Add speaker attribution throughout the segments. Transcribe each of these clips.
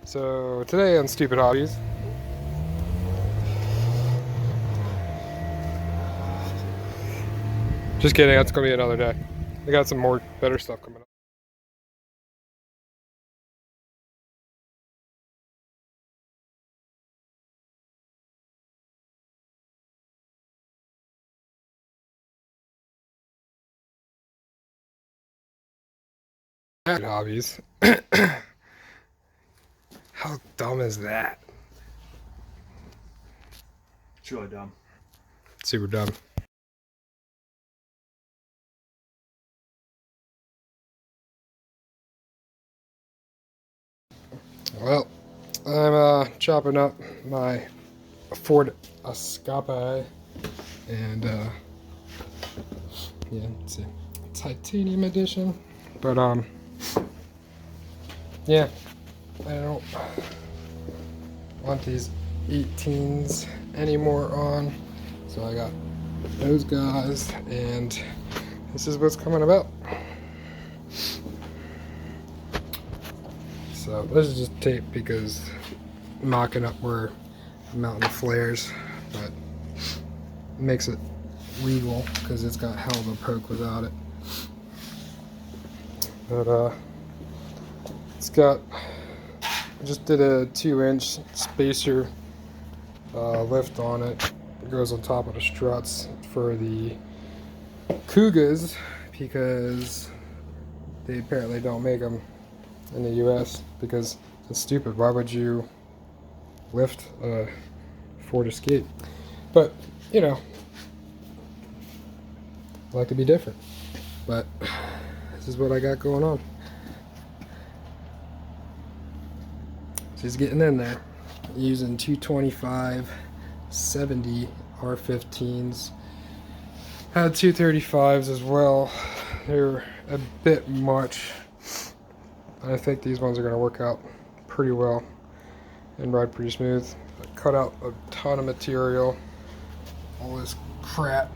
Speaker 1: So today on Stupid Hobbies, just kidding, that's gonna be another day. I got some more better stuff coming up. Hobbies. How dumb is that?
Speaker 2: It's really dumb.
Speaker 1: Super dumb. Well, I'm chopping up my Ford Escape, and yeah, it's a titanium edition. But yeah, I don't want these 18s anymore on, so I got those guys, and this is what's coming about. So this is just tape because I'm mocking up where I'm mounting the flares, but it makes it legal because it's got hell of a poke without it. But it's got, I just did a 2-inch spacer lift on it. It goes on top of the struts for the Kugas because they apparently don't make them in the US because it's stupid. Why would you lift a Ford Escape? But you know, I like to be different. But this is what I got going on. She's getting in there. Using 225 70 R15s. Had 235s as well. They're a bit much. I think these ones are going to work out pretty well and ride pretty smooth. I cut out a ton of material. All this crap.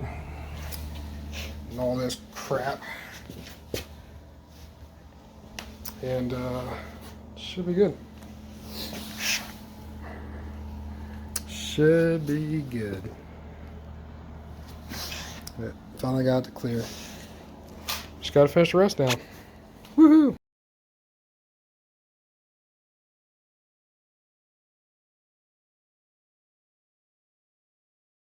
Speaker 1: And all this crap. And should be good. Should be good. But finally got it to clear. Just gotta finish the rest now. Woohoo!